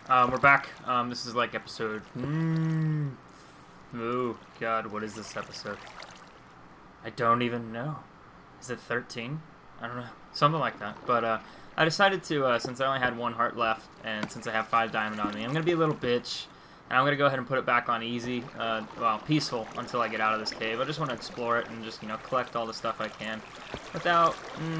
We're back. This is like episode... Oh, God, what is this episode? I don't even know. Is it 13? I don't know. Something like that. But, I decided to, since I only had 1 heart left, and since I have 5 diamond on me, I'm gonna be a little bitch, and I'm gonna go ahead and put it back on easy, well, peaceful, until I get out of this cave. I just want to explore it and just, you know, collect all the stuff I can without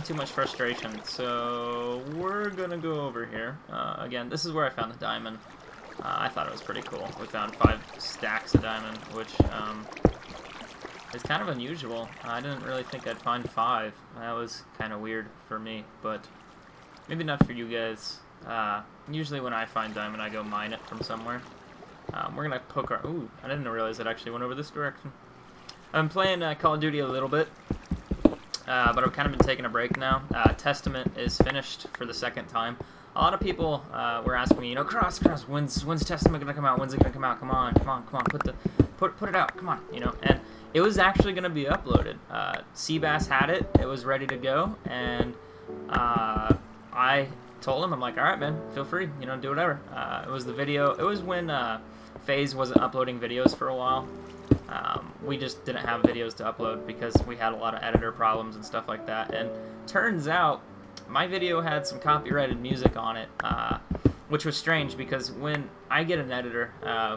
too much frustration. So, we're gonna go over here. Again, this is where I found the diamond. I thought it was pretty cool. We found 5 stacks of diamond, which, is kind of unusual. I didn't really think I'd find 5. That was kind of weird for me, but maybe not for you guys. Usually when I find diamond, I go mine it from somewhere. We're gonna poke our... Ooh, I didn't realize it actually went over this direction. I've been playing Call of Duty a little bit, but I've kind of been taking a break now. Testament is finished for the 2nd time. A lot of people were asking me, you know, Kross, when's Testament gonna come out? When's it gonna come out? Come on, put it out, come on, you know. And it was actually gonna be uploaded. Seabass had it, it was ready to go, and I told him, I'm like, all right, man, feel free, you know, do whatever. It was the video. It was when FaZe wasn't uploading videos for a while. We just didn't have videos to upload because we had a lot of editor problems and stuff like that. And turns out my video had some copyrighted music on it, which was strange because when I get an editor,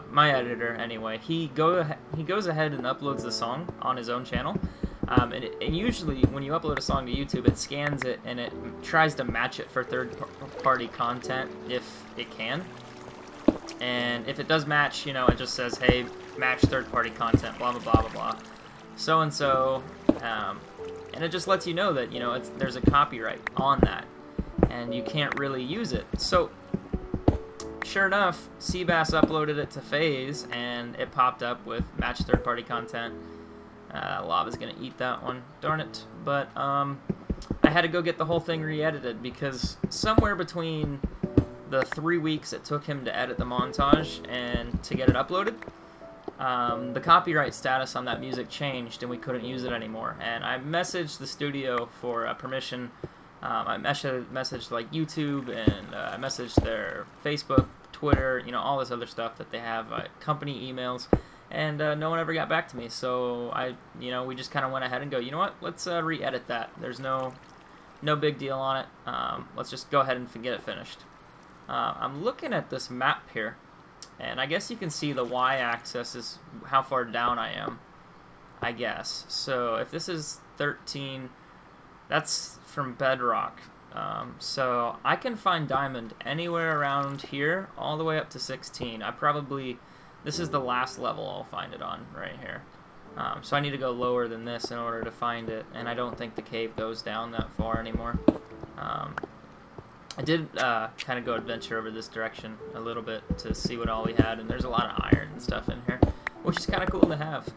my editor anyway, he goes ahead and uploads the song on his own channel. And usually when you upload a song to YouTube, it scans it and it tries to match it for third-party content if it can. And if it does match, you know, it just says, hey, match third-party content, blah, blah, blah, blah, blah. So-and-so, and it just lets you know that, you know, there's a copyright on that, and you can't really use it. So, sure enough, Seabass uploaded it to FaZe, and it popped up with match third-party content. Lava's gonna eat that one, darn it. But, I had to go get the whole thing re-edited, because somewhere between the 3 weeks it took him to edit the montage and to get it uploaded, the copyright status on that music changed and we couldn't use it anymore. And I messaged the studio for permission. I messaged like YouTube, and I messaged their Facebook, Twitter, you know, all this other stuff that they have, company emails, and no one ever got back to me. So we just kind of went ahead and go, you know what, let's re-edit that. There's no big deal on it. Let's just go ahead and get it finished. I'm looking at this map here, and I guess you can see the y-axis is how far down I am, I guess. So if this is 13, that's from bedrock. So I can find diamond anywhere around here, all the way up to 16. This is the last level I'll find it on, right here. So I need to go lower than this in order to find it, and I don't think the cave goes down that far anymore. I did kind of go adventure over this direction a little bit to see what all we had, and there's a lot of iron and stuff in here, which is kind of cool to have.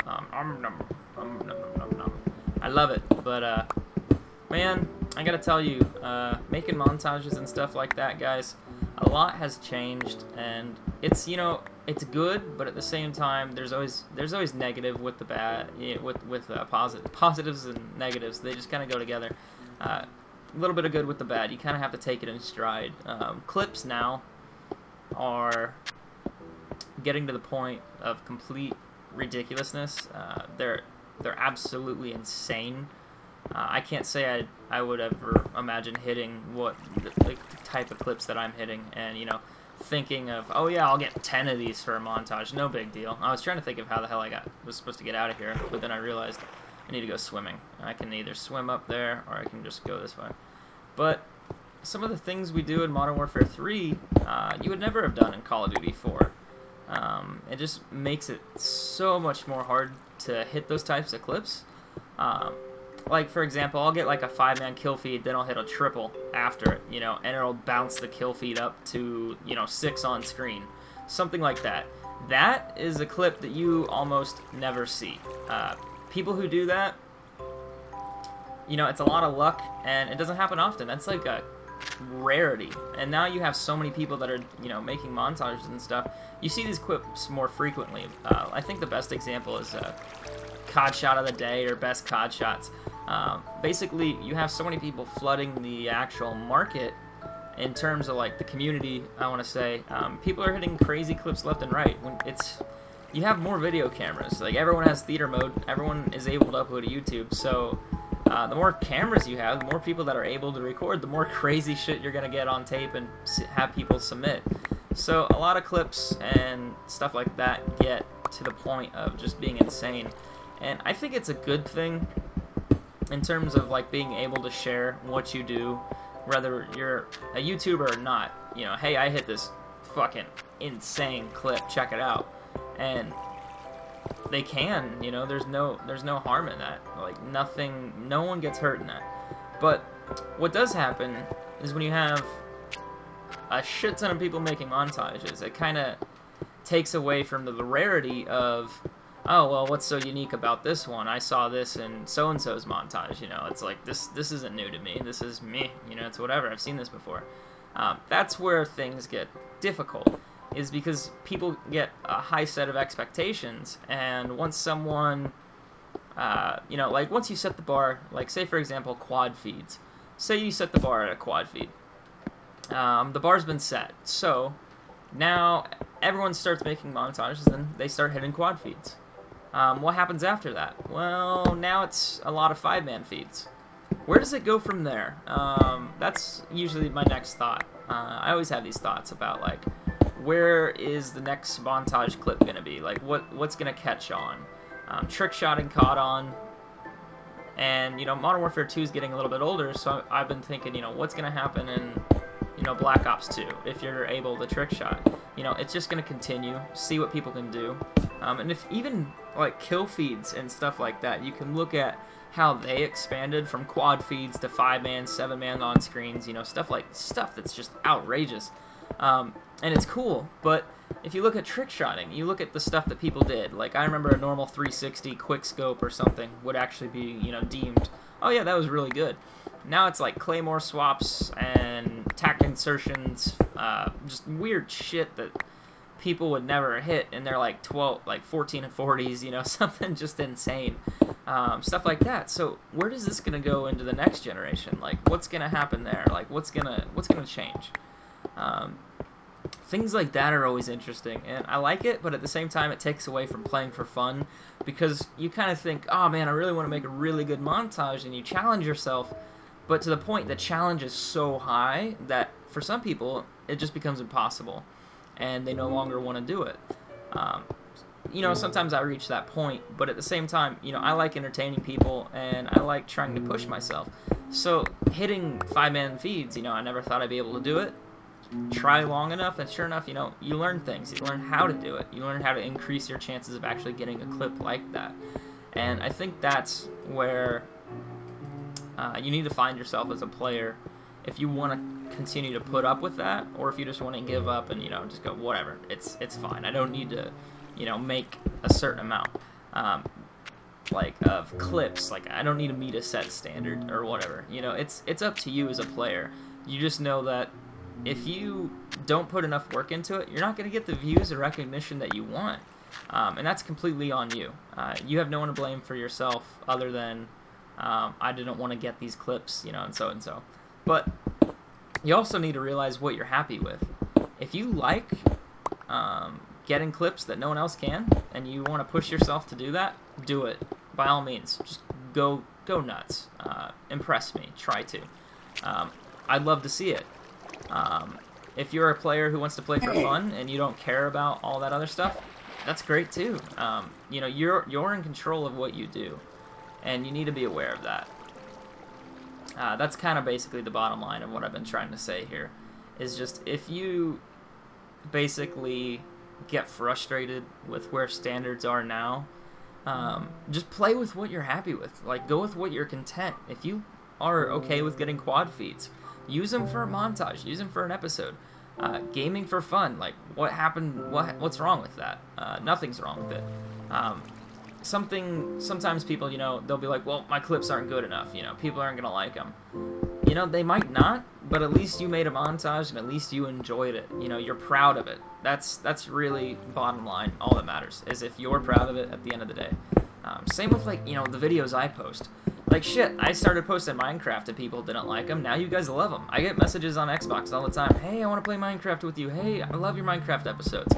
I love it, but man, I gotta tell you, making montages and stuff like that, guys, a lot has changed, and it's, you know, it's good, but at the same time, there's always negative with the bad, with positives and negatives. They just kind of go together. A little bit of good with the bad. You kind of have to take it in stride. Clips now are getting to the point of complete ridiculousness. They're absolutely insane. I can't say I would ever imagine hitting the type of clips that I'm hitting, and, you know, thinking of, oh yeah, I'll get 10 of these for a montage. No big deal. I was trying to think of how the hell I was supposed to get out of here, but then I realized I need to go swimming. I can either swim up there, or I can just go this way. But some of the things we do in Modern Warfare 3, you would never have done in Call of Duty 4. It just makes it so much more hard to hit those types of clips. Like, for example, I'll get like a 5-man kill feed, then I'll hit a triple after it, you know, and it'll bounce the kill feed up to, you know, 6 on screen. Something like that. That is a clip that you almost never see. People who do that, you know, it's a lot of luck, and it doesn't happen often. That's like a rarity. And now you have so many people that are, you know, making montages and stuff. You see these clips more frequently. I think the best example is COD shot of the day, or best COD shots. Basically, you have so many people flooding the actual market in terms of like the community, I want to say people are hitting crazy clips left and right. When you have more video cameras, like everyone has theater mode, everyone is able to upload to YouTube. So the more cameras you have, the more people that are able to record, the more crazy shit you're gonna get on tape and have people submit. So a lot of clips and stuff like that get to the point of just being insane, and I think it's a good thing in terms of like being able to share what you do, whether you're a YouTuber or not. You know, hey, I hit this fucking insane clip, check it out, and they can, you know, there's no harm in that. Like no one gets hurt in that. But what does happen is when you have a shit ton of people making montages, it kind of takes away from the rarity of, oh, well, what's so unique about this one? I saw this in so-and-so's montage, you know. It's like, this isn't new to me. This is me, you know, it's whatever. I've seen this before. That's where things get difficult, is because people get a high set of expectations, and once someone, you know, like, once you set the bar, like, say, for example, quad feeds. Say you set the bar at a quad feed. The bar's been set, so now everyone starts making montages and they start hitting quad feeds. What happens after that? Well, now it's a lot of 5-man feeds. Where does it go from there? That's usually my next thought. I always have these thoughts about, like, where is the next montage clip going to be? Like, what's going to catch on? Trick shotting caught on. And, you know, Modern Warfare 2 is getting a little bit older, so I've been thinking, you know, what's going to happen in, you know, Black Ops 2, if you're able to trick shot. You know, it's just going to continue, see what people can do. And if even, like, kill feeds and stuff like that, you can look at how they expanded from quad feeds to 5-man, 7-man on screens, you know, stuff that's just outrageous. And it's cool, but if you look at trick shotting, you look at the stuff that people did. Like, I remember a normal 360 quick scope or something would actually be, you know, deemed, oh yeah, that was really good. Now it's like claymore swaps and tack insertions, just weird shit that people would never hit, and they're like 14 and 40s, you know, something just insane, stuff like that. So where does this gonna go into the next generation? Like, what's gonna happen there? Like, what's gonna change? Things like that are always interesting, and I like it, but at the same time, it takes away from playing for fun, because you kind of think, oh man, I really want to make a really good montage, and you challenge yourself, but to the point the challenge is so high that for some people, it just becomes impossible, and they no longer want to do it. You know, sometimes I reach that point, but at the same time, you know, I like entertaining people, and I like trying to push myself. So hitting 5-man feeds, you know, I never thought I'd be able to do it. Try long enough, and sure enough, you know, you learn things. You learn how to do it. You learn how to increase your chances of actually getting a clip like that. And I think that's where you need to find yourself as a player if you want to continue to put up with that, or if you just want to give up and, you know, just go, whatever, it's fine. I don't need to, you know, make a certain amount like of clips. Like, I don't need to meet a set standard or whatever. You know, it's up to you as a player. You just know that if you don't put enough work into it, you're not going to get the views or recognition that you want. And that's completely on you. You have no one to blame for yourself other than, I didn't want to get these clips, you know, and so. But you also need to realize what you're happy with. If you like getting clips that no one else can, and you want to push yourself to do that, do it. By all means, just go nuts. Impress me. Try to. I'd love to see it. If you're a player who wants to play for fun and you don't care about all that other stuff, that's great too. You know, you're in control of what you do, and you need to be aware of that. That's kind of basically the bottom line of what I've been trying to say here, is just if you basically get frustrated with where standards are now, just play with what you're happy with. Like, go with what you're content. If you are okay with getting quad feeds, use them for a montage. Use them for an episode. Gaming for fun. Like, what happened? What's wrong with that? Nothing's wrong with it. Sometimes people, you know, they'll be like, well, my clips aren't good enough. You know, people aren't gonna like them. You know, they might not, but at least you made a montage and at least you enjoyed it. You know, you're proud of it. That's really bottom line. All that matters is if you're proud of it at the end of the day. Same with, like, you know, the videos I post. Like, shit, I started posting Minecraft and people didn't like them. Now you guys love them. I get messages on Xbox all the time. Hey, I want to play Minecraft with you. Hey, I love your Minecraft episodes.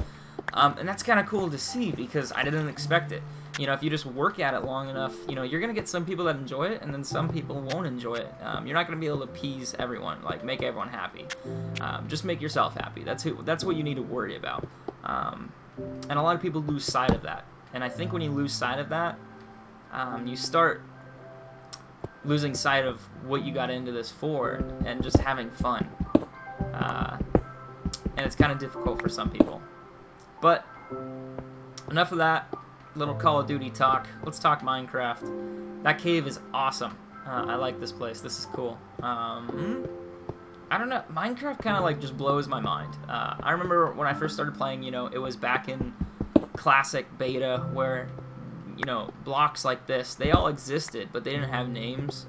And that's kind of cool to see because I didn't expect it. You know, if you just work at it long enough, you know, you're going to get some people that enjoy it, and then some people won't enjoy it. You're not going to be able to appease everyone, like, make everyone happy. Just make yourself happy. That's what you need to worry about. And a lot of people lose sight of that. And I think when you lose sight of that, you start losing sight of what you got into this for and just having fun. And it's kind of difficult for some people. But enough of that little Call of Duty talk. Let's talk Minecraft. That cave is awesome. I like this place. This is cool. I don't know. Minecraft kind of like just blows my mind. I remember when I first started playing, you know, it was back in classic beta where, you know, blocks like this, they all existed, but they didn't have names.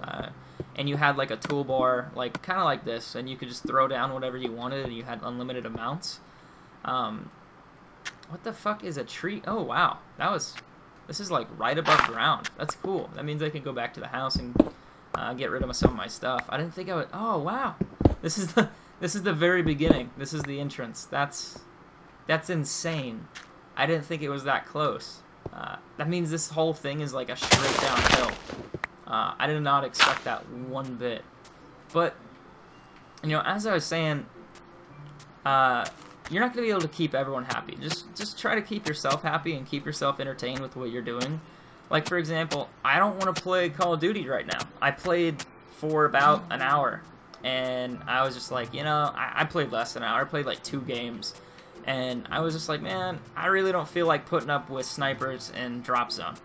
And you had like a toolbar, like kind of like this, and you could just throw down whatever you wanted, and you had unlimited amounts. What the fuck is a tree? Oh, wow. This is like right above ground. That's cool. That means I can go back to the house and get rid of some of my stuff. I didn't think I would. Oh, wow. This is the very beginning. This is the entrance. That's insane. I didn't think it was that close. That means this whole thing is like a straight downhill. I did not expect that one bit. But, you know, as I was saying, you're not going to be able to keep everyone happy. Just try to keep yourself happy and keep yourself entertained with what you're doing. Like, for example, I don't want to play Call of Duty right now. I played for about an hour, and I was just like, you know, I played less than an hour. I played like 2 games, and I was just like, man, I really don't feel like putting up with snipers in drop zone.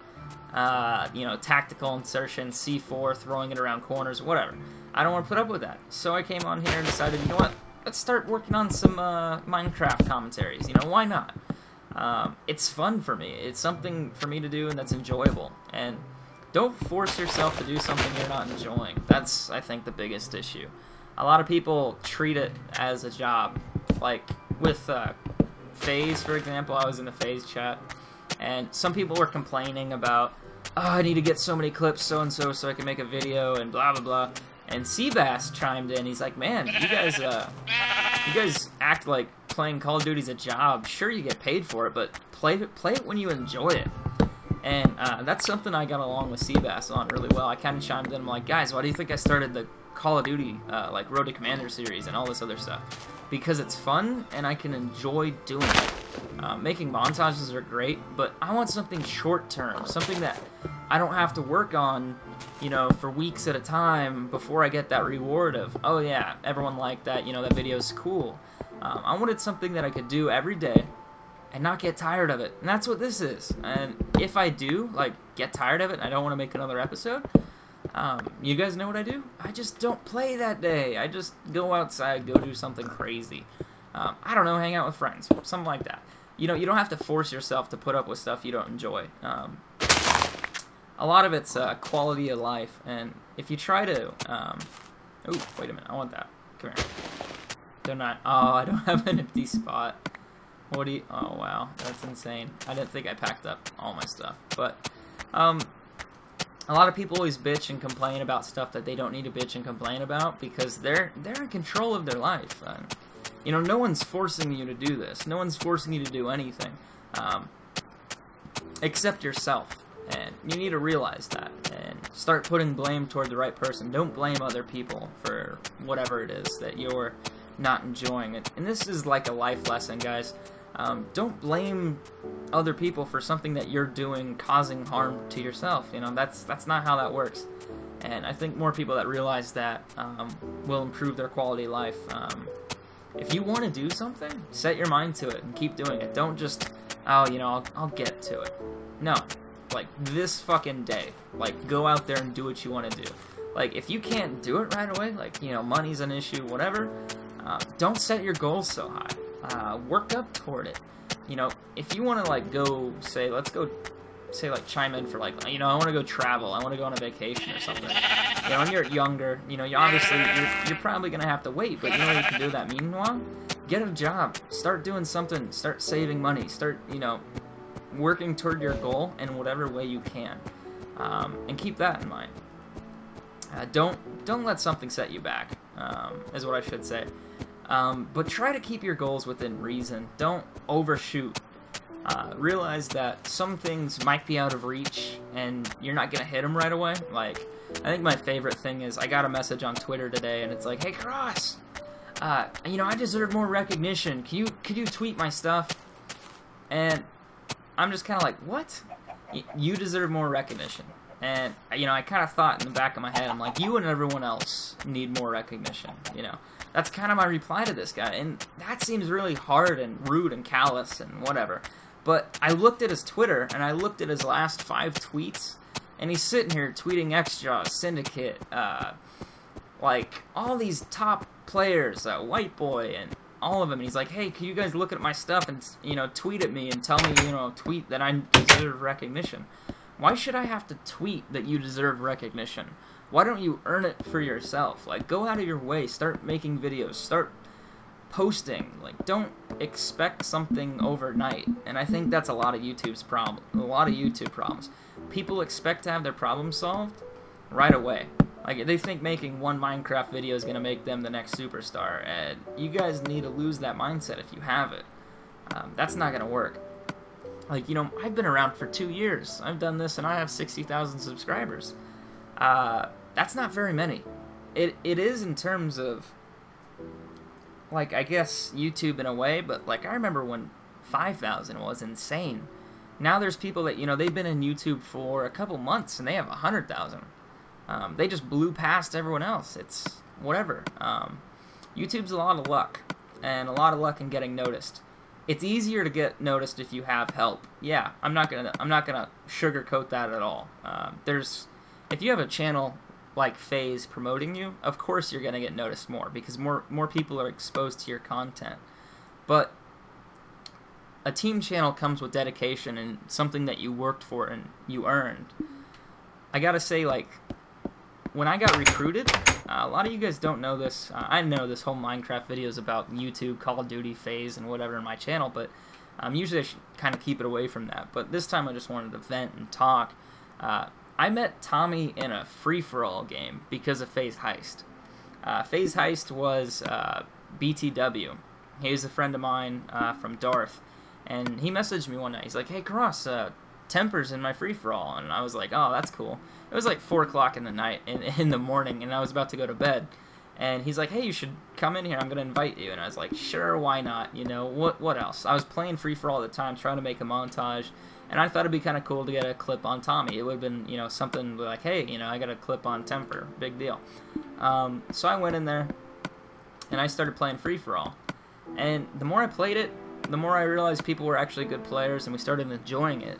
You know, tactical insertion, C4, throwing it around corners, whatever. I don't want to put up with that. So I came on here and decided, you know what? Let's start working on some Minecraft commentaries. You know, why not? It's fun for me. It's something for me to do, and that's enjoyable. And don't force yourself to do something you're not enjoying. That's, I think, the biggest issue. A lot of people treat it as a job. Like, with FaZe, for example, I was in the FaZe chat, and some people were complaining about, oh, I need to get so many clips, so-and-so, so I can make a video, and blah, blah, blah. And Seabass chimed in. He's like, man, you guys act like playing Call of Duty's a job. Sure, you get paid for it, but play it when you enjoy it. And that's something I got along with Seabass on really well. I kind of chimed in. I'm like, guys, why do you think I started the Call of Duty, like, Road to Commander series and all this other stuff? Because it's fun, and I can enjoy doing it. Making montages are great, but I want something short-term, something that I don't have to work on, you know, for weeks at a time before I get that reward of, oh yeah, everyone liked that, you know, that video's cool. I wanted something that I could do every day and not get tired of it, and that's what this is. And if I do, like, get tired of it and I don't want to make another episode, you guys know what I do? I just don't play that day. I just go outside, go do something crazy. I don't know, hang out with friends, something like that. You know, you don't have to force yourself to put up with stuff you don't enjoy. A lot of it's quality of life, and if you try to, oh, wait a minute, I want that. Come here. Don't I? Oh, I don't have an empty spot. What do you? Oh wow, that's insane. I didn't think I packed up all my stuff, but a lot of people always bitch and complain about stuff that they don't need to bitch and complain about because they're in control of their life. You know, no one's forcing you to do this. No one's forcing you to do anything, except yourself. And you need to realize that and start putting blame toward the right person. Don't blame other people for whatever it is that you're not enjoying. And this is like a life lesson, guys. Don't blame other people for something that you're doing causing harm to yourself. You know, that's not how that works. And I think more people that realize that will improve their quality of life. If you want to do something, set your mind to it and keep doing it. Don't just, oh, you know, I'll get to it. No. Like, this fucking day. Like, go out there and do what you want to do. Like, if you can't do it right away, like, you know, money's an issue, whatever, don't set your goals so high. Work up toward it. You know, if you want to, like, go, say, let's go, say, like, chime in for, like, you know, I want to go travel, I want to go on a vacation or something. You know, when you're younger, you know, you're probably going to have to wait, but you know what you can do that meanwhile? Get a job. Start doing something. Start saving money. Start, you know, working toward your goal in whatever way you can. And keep that in mind. Don't let something set you back, is what I should say. But try to keep your goals within reason. Don't overshoot. Realize that some things might be out of reach, and you're not gonna hit them right away. Like, I think my favorite thing is I got a message on Twitter today, and it's like, "Hey, Kross, you know, I deserve more recognition. Could you tweet my stuff?" And I'm just kind of like, "What? You deserve more recognition." And, you know, I kind of thought in the back of my head, I'm like, you and everyone else need more recognition, you know. That's kind of my reply to this guy, and that seems really hard and rude and callous and whatever. But I looked at his Twitter, and I looked at his last 5 tweets, and he's sitting here tweeting X-Jaws, Syndicate, like, all these top players, White Boy, and all of them, and he's like, "Hey, can you guys look at my stuff and, you know, tweet at me and tell me, you know, tweet that I deserve recognition." Why should I have to tweet that you deserve recognition? Why don't you earn it for yourself? Like, go out of your way, start making videos, start posting. Like, don't expect something overnight. And I think that's a lot of YouTube's problem. A lot of YouTube problems. People expect to have their problem solved right away. Like, they think making one Minecraft video is gonna make them the next superstar, and you guys need to lose that mindset if you have it. That's not gonna work. Like, you know, I've been around for 2 years. I've done this, and I have 60,000 subscribers. That's not very many. It is in terms of, like, I guess YouTube in a way, but, like, I remember when 5,000 was insane. Now there's people that, you know, they've been in YouTube for a couple months, and they have 100,000. They just blew past everyone else. It's whatever. YouTube's a lot of luck, and a lot of luck in getting noticed. It's easier to get noticed if you have help. Yeah, I'm not gonna sugarcoat that at all. If you have a channel like FaZe promoting you, of course you're gonna get noticed more because more people are exposed to your content. But a team channel comes with dedication and something that you worked for and you earned. I gotta say, like, when I got recruited, a lot of you guys don't know this. I know this whole Minecraft video is about YouTube, Call of Duty, FaZe, and whatever in my channel, but usually I should kind of keep it away from that. But this time I just wanted to vent and talk. I met Tommy in a free-for-all game because of FaZe Heist. FaZe Heist was BTW. He was a friend of mine from Darth, and he messaged me one night. He's like, "Hey, Kross, Temper's in my free-for-all," and I was like, "Oh, that's cool." It was like 4 o'clock in the morning, and I was about to go to bed. And he's like, "Hey, you should come in here. I'm gonna invite you." And I was like, "Sure, why not? You know, what else?" I was playing free-for-all at the time, trying to make a montage, and I thought it'd be kind of cool to get a clip on Tommy. It would have been, you know, something like, "Hey, you know, I got a clip on Temper. Big deal." So I went in there, and I started playing free-for-all. And the more I played it, the more I realized people were actually good players, and we started enjoying it.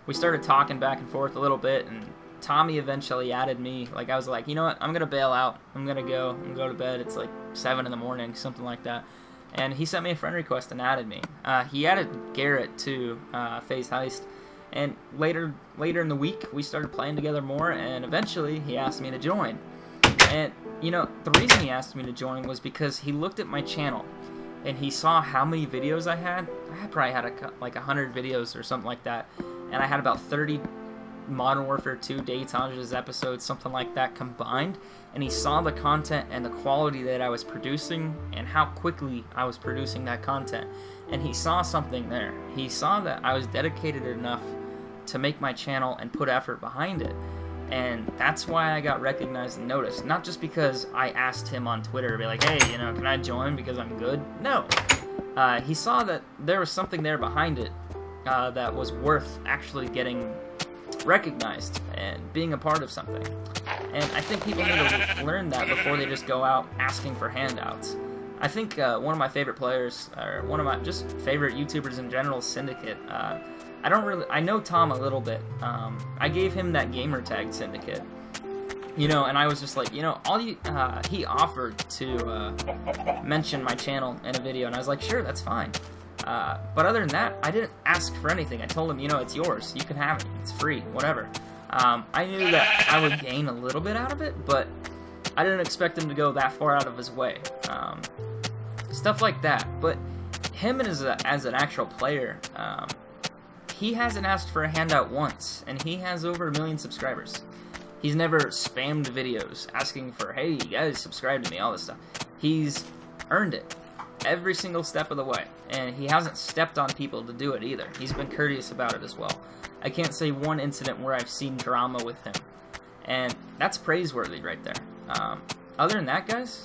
We started talking back and forth a little bit, and Tommy eventually added me. Like, I was like, "You know what, I'm going to bail out. I'm going to go and go to bed." It's like 7 in the morning, something like that. And he sent me a friend request and added me. He added Garrett to FaZe Heist. And later in the week, we started playing together more, and eventually he asked me to join. And, you know, the reason he asked me to join was because he looked at my channel, and he saw how many videos I had. I probably had like 100 videos or something like that. And I had about 30 Modern Warfare 2 Daytona's episodes, something like that combined. And he saw the content and the quality that I was producing and how quickly I was producing that content. And he saw something there. He saw that I was dedicated enough to make my channel and put effort behind it. And that's why I got recognized and noticed. Not just because I asked him on Twitter to be like, "Hey, you know, can I join because I'm good?" No. He saw that there was something there behind it that was worth actually getting recognized and being a part of something. And I think people need to learn that before they just go out asking for handouts. I think one of my favorite players, or one of my just favorite YouTubers in general, is Syndicate. I know Tom a little bit. I gave him that gamer tag, Syndicate. You know, and I was just like, you know, he offered to mention my channel in a video, and I was like, sure, that's fine. But other than that, I didn't ask for anything. I told him, you know, it's yours. You can have it. It's free. Whatever. I knew that I would gain a little bit out of it, but I didn't expect him to go that far out of his way. Stuff like that. But him as an actual player, he hasn't asked for a handout once, and he has over 1 million subscribers. He's never spammed videos asking for, hey, you guys, subscribe to me, all this stuff. He's earned it every single step of the way, and he hasn't stepped on people to do it either. He's been courteous about it as well. I can't say one incident where I've seen drama with him, and that's praiseworthy right there. Other than that, guys,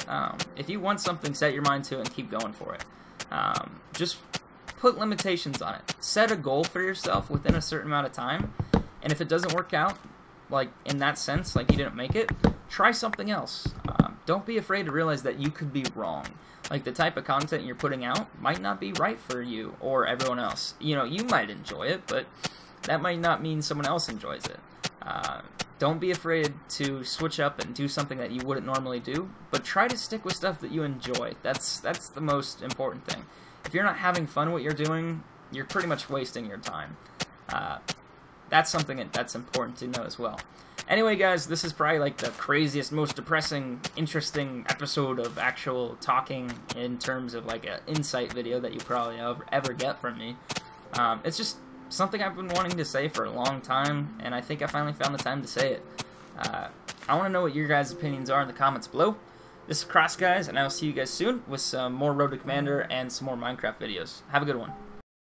if you want something, set your mind to it and keep going for it. Just put limitations on it. Set a goal for yourself within a certain amount of time, and if it doesn't work out, like in that sense, like you didn't make it, try something else. Don't be afraid to realize that you could be wrong. Like, the type of content you're putting out might not be right for you or everyone else. You know, you might enjoy it, but that might not mean someone else enjoys it. Don't be afraid to switch up and do something that you wouldn't normally do, but try to stick with stuff that you enjoy. That's the most important thing. If you're not having fun with what you're doing, you're pretty much wasting your time. That's something that's important to know as well. Anyway, guys, this is probably like the craziest, most depressing, interesting episode of actual talking in terms of like an insight video that you probably ever get from me. It's just something I've been wanting to say for a long time, and I think I finally found the time to say it. I want to know what your guys' opinions are in the comments below. This is Kross, guys, and I'll see you guys soon with some more Road to Commander and some more Minecraft videos. Have a good one.